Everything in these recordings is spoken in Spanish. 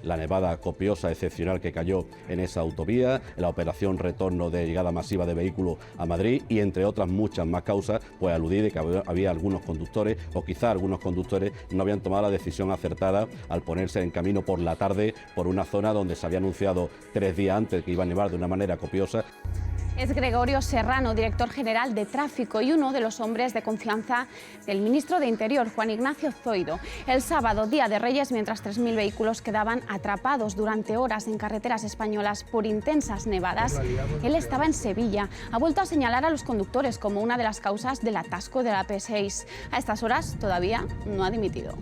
la nevada copiosa excepcional que cayó en esa autovía, la operación retorno de llegada masiva de vehículos a Madrid y entre otras muchas más causas, pues aludí de que había algunos conductores o quizá algunos conductores no habían tomado la decisión acertada al ponerse en camino por la tarde por una zona donde se había anunciado 3 días antes que iba a nevar de una manera copiosa. Es Gregorio Serrano, director general de Tráfico y uno de los hombres de confianza del ministro de Interior, Juan Ignacio Zoido. El sábado, Día de Reyes, mientras 3.000 vehículos quedaban atrapados durante horas en carreteras españolas por intensas nevadas, él estaba en Sevilla. Ha vuelto a señalar a los conductores como una de las causas del atasco de la AP6. A estas horas todavía no ha dimitido.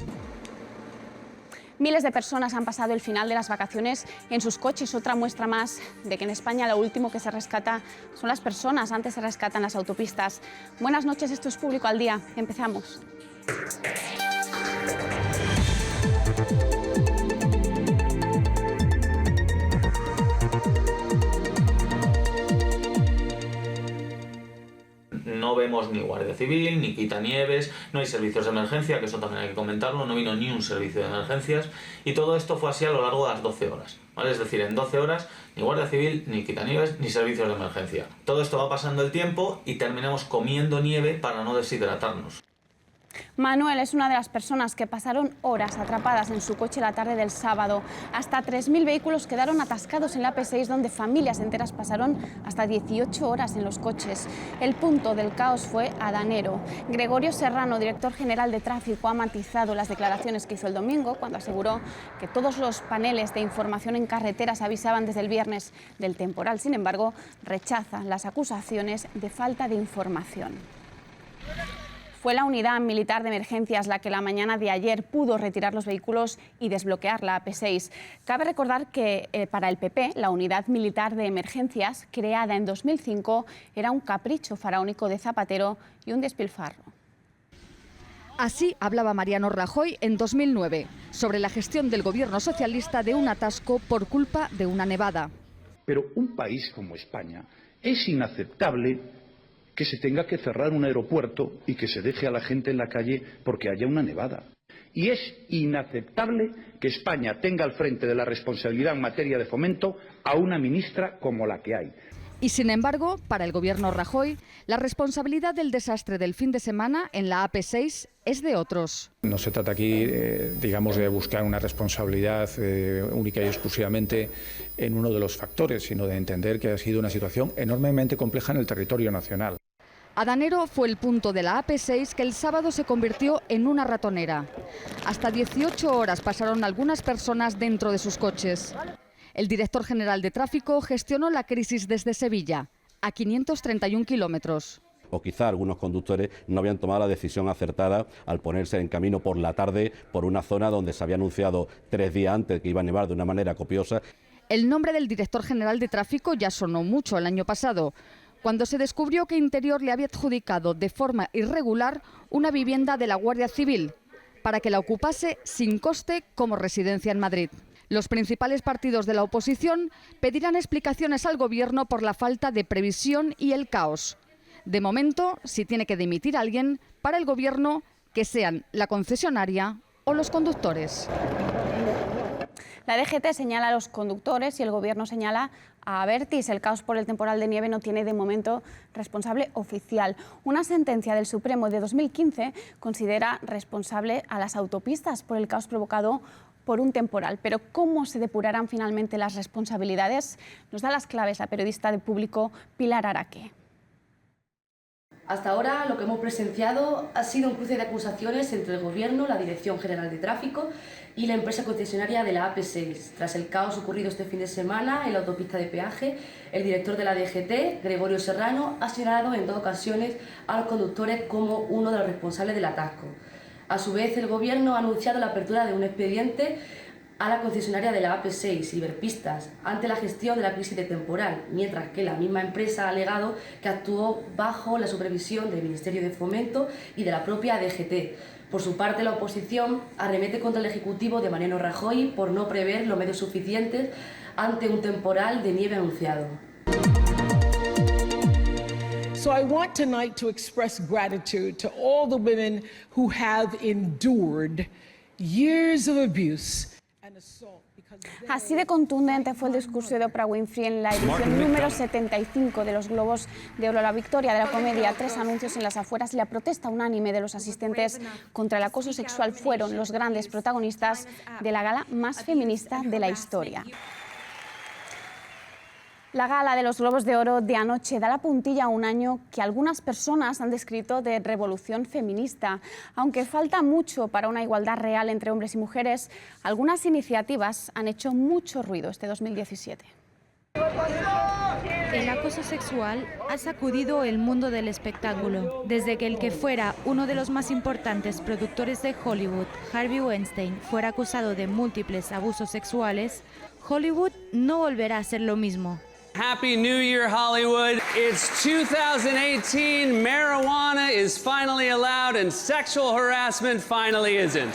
Miles de personas han pasado el final de las vacaciones en sus coches, otra muestra más de que en España lo último que se rescata son las personas, antes se rescatan las autopistas. Buenas noches, esto es Público al Día, empezamos. No vemos ni Guardia Civil, ni quitanieves, no hay servicios de emergencia, que eso también hay que comentarlo, no vino ni un servicio de emergencias y todo esto fue así a lo largo de las 12 horas, ¿vale? Es decir, en 12 horas ni Guardia Civil, ni quitanieves, ni servicios de emergencia. Todo esto va pasando el tiempo y terminamos comiendo nieve para no deshidratarnos. Manuel es una de las personas que pasaron horas atrapadas en su coche la tarde del sábado. Hasta 3.000 vehículos quedaron atascados en la AP6, donde familias enteras pasaron hasta 18 horas en los coches. El punto del caos fue Adanero. Gregorio Serrano, director general de Tráfico, ha matizado las declaraciones que hizo el domingo, cuando aseguró que todos los paneles de información en carreteras avisaban desde el viernes del temporal. Sin embargo, rechaza las acusaciones de falta de información. Fue la unidad militar de emergencias la que la mañana de ayer pudo retirar los vehículos y desbloquear la AP6. Cabe recordar que para el PP la unidad militar de emergencias, creada en 2005, era un capricho faraónico de Zapatero y un despilfarro. Así hablaba Mariano Rajoy en 2009 sobre la gestión del gobierno socialista de un atasco por culpa de una nevada. Pero un país como España es inaceptable que se tenga que cerrar un aeropuerto y que se deje a la gente en la calle porque haya una nevada. Y es inaceptable que España tenga al frente de la responsabilidad en materia de fomento a una ministra como la que hay. Y sin embargo, para el gobierno Rajoy, la responsabilidad del desastre del fin de semana en la AP6 es de otros. No se trata aquí, digamos, de buscar una responsabilidad única y exclusivamente en uno de los factores, sino de entender que ha sido una situación enormemente compleja en el territorio nacional. Adanero fue el punto de la AP6 que el sábado se convirtió en una ratonera. Hasta 18 horas pasaron algunas personas dentro de sus coches. El director general de Tráfico gestionó la crisis desde Sevilla, a 531 kilómetros. O quizá algunos conductores no habían tomado la decisión acertada al ponerse en camino por la tarde por una zona donde se había anunciado 3 días antes que iba a nevar de una manera copiosa. El nombre del director general de Tráfico ya sonó mucho el año pasado, cuando se descubrió que Interior le había adjudicado de forma irregular una vivienda de la Guardia Civil para que la ocupase sin coste como residencia en Madrid. Los principales partidos de la oposición pedirán explicaciones al Gobierno por la falta de previsión y el caos. De momento, si tiene que dimitir a alguien, para el Gobierno, que sean la concesionaria o los conductores. La DGT señala a los conductores y el Gobierno señala a Abertis. El caos por el temporal de nieve no tiene de momento responsable oficial. Una sentencia del Supremo de 2015 considera responsable a las autopistas por el caos provocado por un temporal. Pero ¿cómo se depurarán finalmente las responsabilidades? Nos da las claves la periodista de Público Pilar Araque. Hasta ahora lo que hemos presenciado ha sido un cruce de acusaciones entre el Gobierno, la Dirección General de Tráfico y la empresa concesionaria de la AP6. Tras el caos ocurrido este fin de semana en la autopista de peaje, el director de la DGT, Gregorio Serrano, ha señalado en 2 ocasiones a los conductores como uno de los responsables del atasco. A su vez, el Gobierno ha anunciado la apertura de un expediente a la concesionaria de la AP6, Iberpistas, ante la gestión de la crisis de temporal, mientras que la misma empresa ha alegado que actuó bajo la supervisión del Ministerio de Fomento y de la propia DGT. Por su parte, la oposición arremete contra el Ejecutivo de Mariano Rajoy por no prever los medios suficientes ante un temporal de nieve anunciado. So I want tonight to express gratitude to all the women who have endured years of abuse and assault. Así de contundente fue el discurso de Oprah Winfrey en la edición número 75 de los Globos de Oro. La victoria de la comedia, 3 anuncios en las afueras y la protesta unánime de los asistentes contra el acoso sexual fueron los grandes protagonistas de la gala más feminista de la historia. La gala de los Globos de Oro de anoche da la puntilla a un año que algunas personas han descrito de revolución feminista. Aunque falta mucho para una igualdad real entre hombres y mujeres, algunas iniciativas han hecho mucho ruido este 2017. El acoso sexual ha sacudido el mundo del espectáculo. Desde que el que fuera uno de los más importantes productores de Hollywood, Harvey Weinstein, fuera acusado de múltiples abusos sexuales, Hollywood no volverá a ser lo mismo. Happy New Year, Hollywood. It's 2018. Marijuana is finally allowed and sexual harassment finally isn't.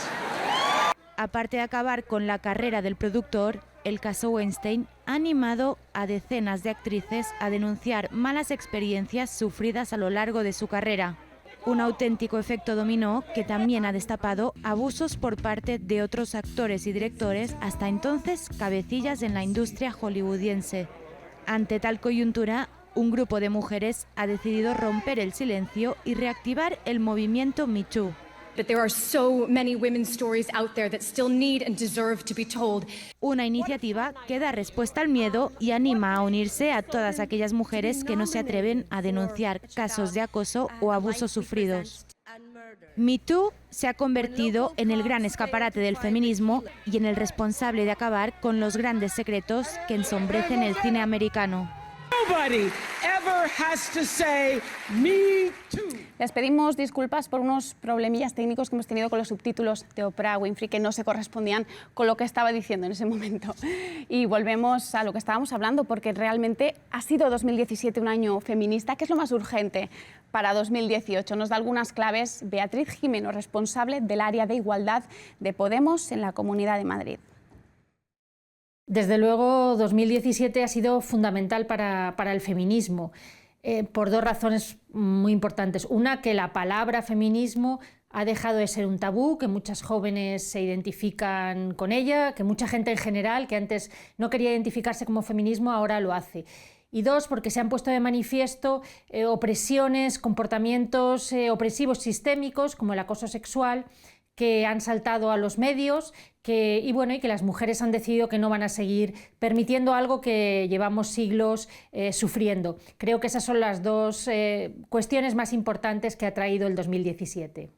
Aparte de acabar con la carrera del productor, el caso Weinstein ha animado a decenas de actrices a denunciar malas experiencias sufridas a lo largo de su carrera. Un auténtico efecto dominó que también ha destapado abusos por parte de otros actores y directores, hasta entonces cabecillas en la industria hollywoodiense. Ante tal coyuntura, un grupo de mujeres ha decidido romper el silencio y reactivar el movimiento Me Too. Una iniciativa que da respuesta al miedo y anima a unirse a todas aquellas mujeres que no se atreven a denunciar casos de acoso o abusos sufridos. Me Too se ha convertido en el gran escaparate del feminismo y en el responsable de acabar con los grandes secretos que ensombrecen el cine americano. Les pedimos disculpas por unos problemillas técnicos que hemos tenido con los subtítulos de Oprah Winfrey que no se correspondían con lo que estaba diciendo en ese momento. Y volvemos a lo que estábamos hablando, porque realmente ha sido 2017 un año feminista. ¿Qué es lo más urgente para 2018? Nos da algunas claves Beatriz Jimeno, responsable del área de igualdad de Podemos en la Comunidad de Madrid. Desde luego, 2017 ha sido fundamental para el feminismo, por 2 razones muy importantes. Una, que la palabra feminismo ha dejado de ser un tabú, que muchas jóvenes se identifican con ella, que mucha gente en general, que antes no quería identificarse como feminismo, ahora lo hace. Y 2, porque se han puesto de manifiesto opresiones, comportamientos opresivos sistémicos, como el acoso sexual, que han saltado a los medios y que las mujeres han decidido que no van a seguir permitiendo algo que llevamos siglos sufriendo. Creo que esas son las 2 cuestiones más importantes que ha traído el 2017.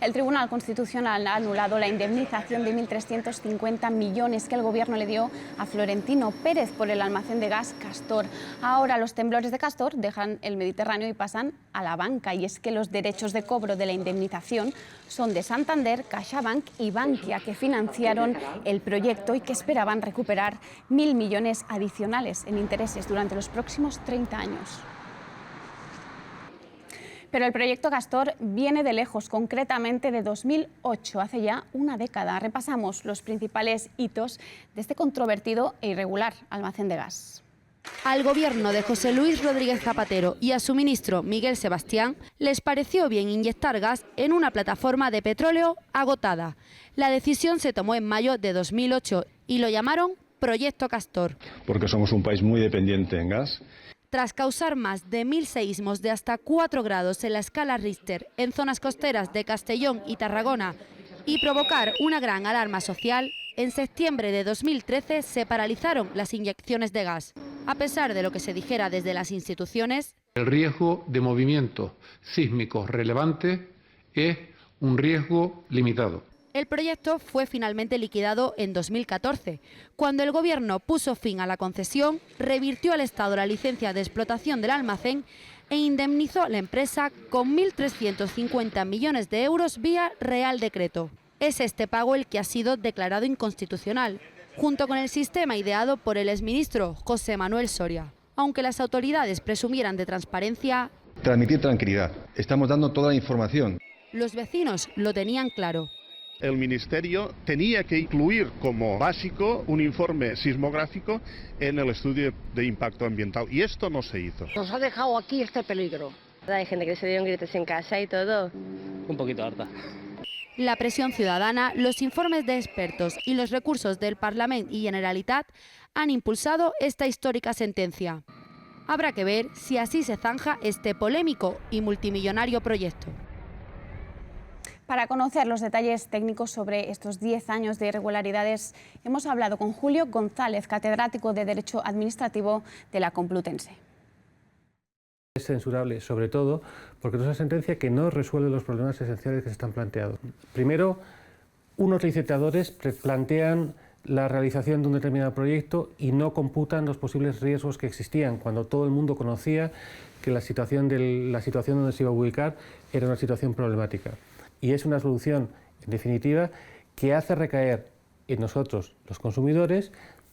El Tribunal Constitucional ha anulado la indemnización de 1.350 millones que el Gobierno le dio a Florentino Pérez por el almacén de gas Castor. Ahora los temblores de Castor dejan el Mediterráneo y pasan a la banca. Y es que los derechos de cobro de la indemnización son de Santander, CaixaBank y Bankia, que financiaron el proyecto y que esperaban recuperar 1.000 millones adicionales en intereses durante los próximos 30 años. Pero el proyecto Castor viene de lejos, concretamente de 2008, hace ya una década. Repasamos los principales hitos de este controvertido e irregular almacén de gas. Al gobierno de José Luis Rodríguez Zapatero y a su ministro Miguel Sebastián les pareció bien inyectar gas en una plataforma de petróleo agotada. La decisión se tomó en mayo de 2008 y lo llamaron Proyecto Castor. Porque somos un país muy dependiente en gas. Tras causar más de 1000 seísmos de hasta 4 grados en la escala Richter en zonas costeras de Castellón y Tarragona y provocar una gran alarma social, en septiembre de 2013 se paralizaron las inyecciones de gas. A pesar de lo que se dijera desde las instituciones, el riesgo de movimientos sísmicos relevantes es un riesgo limitado. El proyecto fue finalmente liquidado en 2014, cuando el Gobierno puso fin a la concesión, revirtió al Estado la licencia de explotación del almacén e indemnizó a la empresa con 1.350 millones de euros vía Real Decreto. Es este pago el que ha sido declarado inconstitucional, junto con el sistema ideado por el exministro José Manuel Soria. Aunque las autoridades presumieran de transparencia, transmitir tranquilidad. Estamos dando toda la información. Los vecinos lo tenían claro. El Ministerio tenía que incluir como básico un informe sismográfico en el estudio de impacto ambiental y esto no se hizo. Nos ha dejado aquí este peligro. Hay gente que se dieron gritos en casa y todo. Un poquito harta. La presión ciudadana, los informes de expertos y los recursos del Parlamento y Generalitat han impulsado esta histórica sentencia. Habrá que ver si así se zanja este polémico y multimillonario proyecto. Para conocer los detalles técnicos sobre estos 10 años de irregularidades, hemos hablado con Julio González, catedrático de Derecho Administrativo de la Complutense. Es censurable, sobre todo, porque es una sentencia que no resuelve los problemas esenciales que se están planteando. Primero, unos licitadores plantean la realización de un determinado proyecto y no computan los posibles riesgos que existían, cuando todo el mundo conocía que la situación donde se iba a ubicar era una situación problemática. Y es una solución, en definitiva, que hace recaer en nosotros, los consumidores,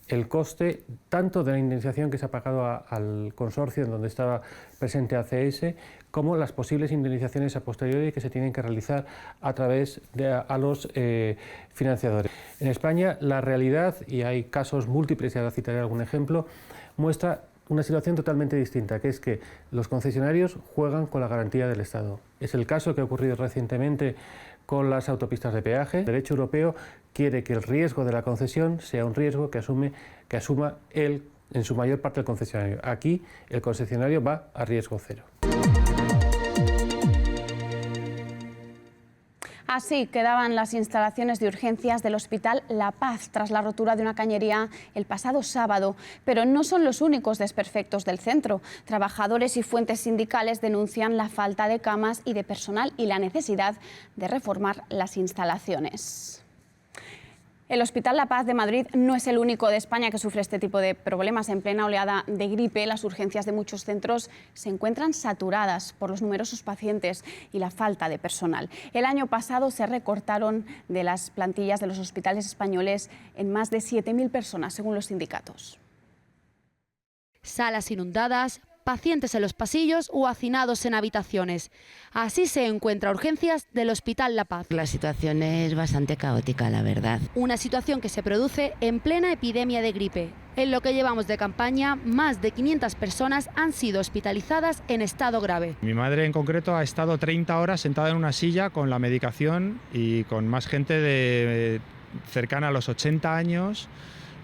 el coste tanto de la indemnización que se ha pagado al consorcio en donde estaba presente ACS, como las posibles indemnizaciones a posteriori que se tienen que realizar a través de los financiadores. En España la realidad, y hay casos múltiples, y ahora citaré algún ejemplo, muestra una situación totalmente distinta, que es que los concesionarios juegan con la garantía del Estado. Es el caso que ha ocurrido recientemente con las autopistas de peaje. El derecho europeo quiere que el riesgo de la concesión sea un riesgo que asuma en su mayor parte el concesionario. Aquí el concesionario va a riesgo cero. Así quedaban las instalaciones de urgencias del Hospital La Paz tras la rotura de una cañería el pasado sábado. Pero no son los únicos desperfectos del centro. Trabajadores y fuentes sindicales denuncian la falta de camas y de personal y la necesidad de reformar las instalaciones. El Hospital La Paz de Madrid no es el único de España que sufre este tipo de problemas. En plena oleada de gripe, las urgencias de muchos centros se encuentran saturadas por los numerosos pacientes y la falta de personal. El año pasado se recortaron de las plantillas de los hospitales españoles en más de 7.000 personas, según los sindicatos. Salas inundadas, pacientes en los pasillos o hacinados en habitaciones. Así se encuentra urgencias del Hospital La Paz. La situación es bastante caótica, la verdad. Una situación que se produce en plena epidemia de gripe. En lo que llevamos de campaña, más de 500 personas han sido hospitalizadas en estado grave. Mi madre en concreto ha estado 30 horas sentada en una silla con la medicación y con más gente cercana a los 80 años.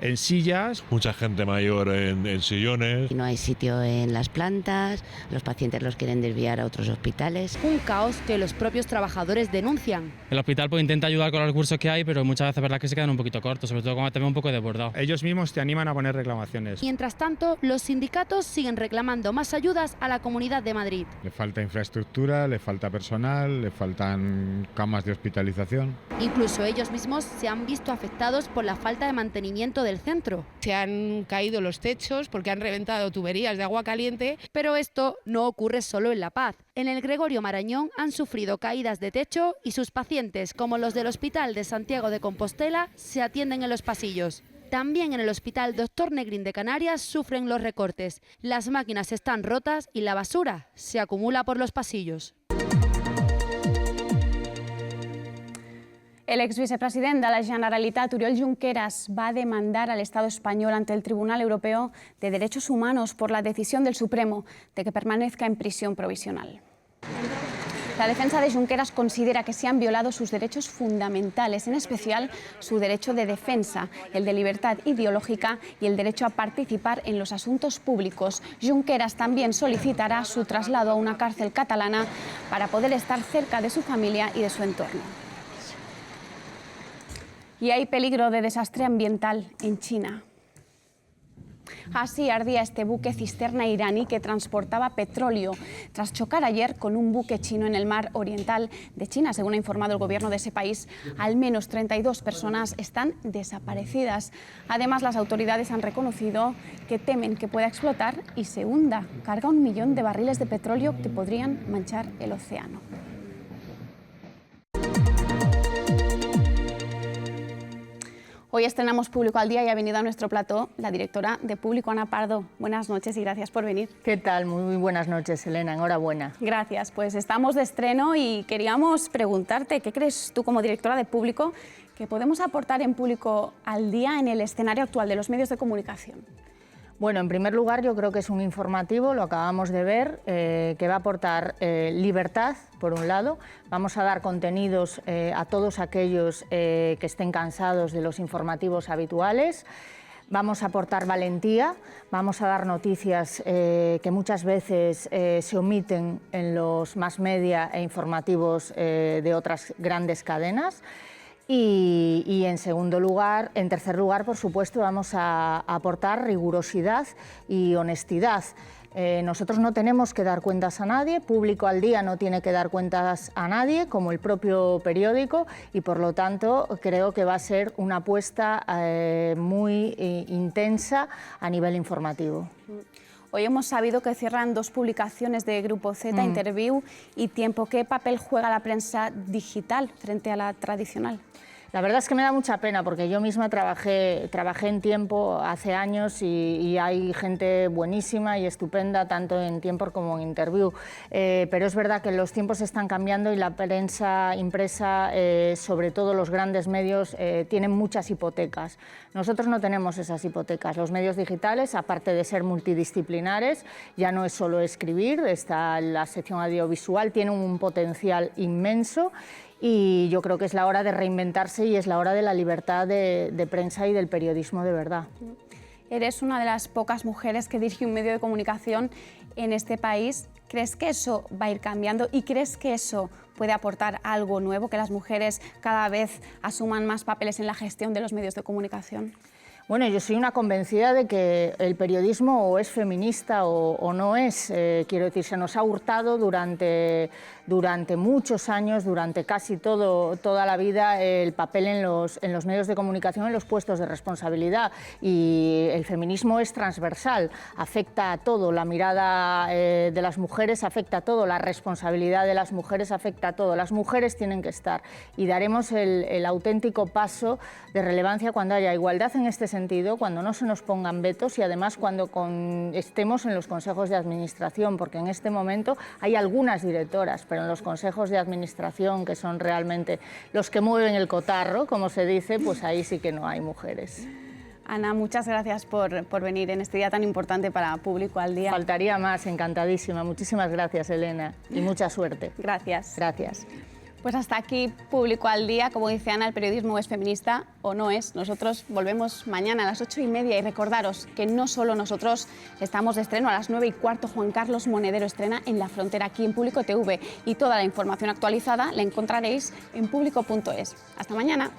En sillas. Mucha gente mayor en sillones. No hay sitio en las plantas, los pacientes los quieren desviar a otros hospitales. Un caos que los propios trabajadores denuncian. El hospital intenta ayudar con los recursos que hay, pero muchas veces verdad que se quedan un poquito cortos, sobre todo cuando te ven un poco desbordado. Ellos mismos te animan a poner reclamaciones. Mientras tanto, los sindicatos siguen reclamando más ayudas a la Comunidad de Madrid. Le falta infraestructura, le falta personal, le faltan camas de hospitalización. Incluso ellos mismos se han visto afectados por la falta de mantenimiento del centro. Se han caído los techos porque han reventado tuberías de agua caliente. Pero esto no ocurre solo en La Paz. En el Gregorio Marañón han sufrido caídas de techo y sus pacientes, como los del Hospital de Santiago de Compostela, se atienden en los pasillos. También en el Hospital Dr. Negrín de Canarias sufren los recortes. Las máquinas están rotas y la basura se acumula por los pasillos. El ex vicepresidente de la Generalitat, Oriol Junqueras, va a demandar al Estado español ante el Tribunal Europeo de Derechos Humanos por la decisión del Supremo de que permanezca en prisión provisional. La defensa de Junqueras considera que se han violado sus derechos fundamentales, en especial su derecho de defensa, el de libertad ideológica y el derecho a participar en los asuntos públicos. Junqueras también solicitará su traslado a una cárcel catalana para poder estar cerca de su familia y de su entorno. Y hay peligro de desastre ambiental en China. Así ardía este buque cisterna iraní que transportaba petróleo tras chocar ayer con un buque chino en el mar oriental de China. Según ha informado el gobierno de ese país, al menos 32 personas están desaparecidas. Además, las autoridades han reconocido que temen que pueda explotar y se hunda. Carga 1 millón de barriles de petróleo que podrían manchar el océano. Hoy estrenamos Público al Día y ha venido a nuestro plató la directora de Público, Ana Pardo. Buenas noches y gracias por venir. ¿Qué tal? Muy buenas noches, Elena. Enhorabuena. Gracias. Pues estamos de estreno y queríamos preguntarte, ¿qué crees tú como directora de Público que podemos aportar en Público al Día en el escenario actual de los medios de comunicación? Bueno, en primer lugar, yo creo que es un informativo, lo acabamos de ver, que va a aportar libertad, por un lado. Vamos a dar contenidos a todos aquellos que estén cansados de los informativos habituales. Vamos a aportar valentía, vamos a dar noticias que muchas veces se omiten en los mass media e informativos de otras grandes cadenas. Y en tercer lugar, por supuesto, vamos a aportar rigurosidad y honestidad. Nosotros no tenemos que dar cuentas a nadie, Público al Día no tiene que dar cuentas a nadie, como el propio periódico, y por lo tanto creo que va a ser una apuesta muy intensa a nivel informativo. Hoy hemos sabido que cierran 2 publicaciones de Grupo Z, Interview y Tiempo. ¿Qué papel juega la prensa digital frente a la tradicional? La verdad es que me da mucha pena porque yo misma trabajé en Tiempo hace años y hay gente buenísima y estupenda tanto en Tiempo como en Interview, pero es verdad que los tiempos están cambiando y la prensa impresa, sobre todo los grandes medios, tienen muchas hipotecas. Nosotros no tenemos esas hipotecas. Los medios digitales, aparte de ser multidisciplinares, ya no es solo escribir, está la sección audiovisual, tienen un potencial inmenso. Y yo creo que es la hora de reinventarse y es la hora de la libertad de prensa y del periodismo de verdad. Eres una de las pocas mujeres que dirige un medio de comunicación en este país. ¿Crees que eso va a ir cambiando y crees que eso puede aportar algo nuevo, que las mujeres cada vez asuman más papeles en la gestión de los medios de comunicación? Bueno, yo soy una convencida de que el periodismo o es feminista o no es. Quiero decir, se nos ha hurtado durante muchos años, durante casi toda la vida, el papel en los medios de comunicación, en los puestos de responsabilidad. Y el feminismo es transversal, afecta a todo. La mirada de las mujeres afecta a todo, la responsabilidad de las mujeres afecta a todo. Las mujeres tienen que estar y daremos el auténtico paso de relevancia cuando haya igualdad en este sentido, cuando no se nos pongan vetos y además cuando estemos en los consejos de administración, porque en este momento hay algunas directoras, pero en los consejos de administración, que son realmente los que mueven el cotarro, como se dice, pues ahí sí que no hay mujeres. Ana, muchas gracias por venir en este día tan importante para Público al Día. Faltaría más, encantadísima. Muchísimas gracias, Elena, y mucha suerte. Gracias. Gracias. Pues hasta aquí Público al Día. Como dice Ana, el periodismo es feminista o no es. Nosotros volvemos mañana a las 8:30 y recordaros que no solo nosotros estamos de estreno. A las 9:15 Juan Carlos Monedero estrena en La Frontera, aquí en Público TV, y toda la información actualizada la encontraréis en público.es. Hasta mañana.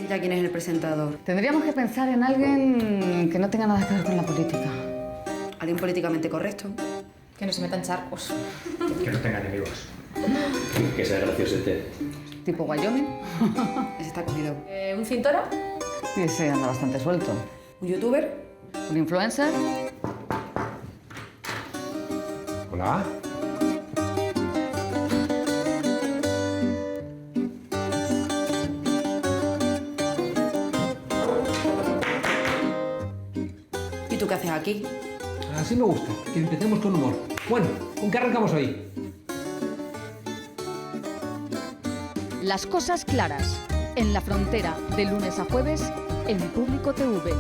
Ya quién es el presentador. Tendríamos que pensar en alguien que no tenga nada que ver con la política. Alguien políticamente correcto. Que no se meta en charcos. Que no tenga enemigos. Que sea graciosete. ¿Tipo Wyoming? Ese está cogido. ¿Un cintora? Sí, ese anda bastante suelto. ¿Un youtuber? ¿Un influencer? Hola. ¿Y tú qué haces aquí? Así me gusta, que empecemos con humor. Bueno, ¿con qué arrancamos hoy? Las cosas claras, en La Frontera, de lunes a jueves, en Público TV.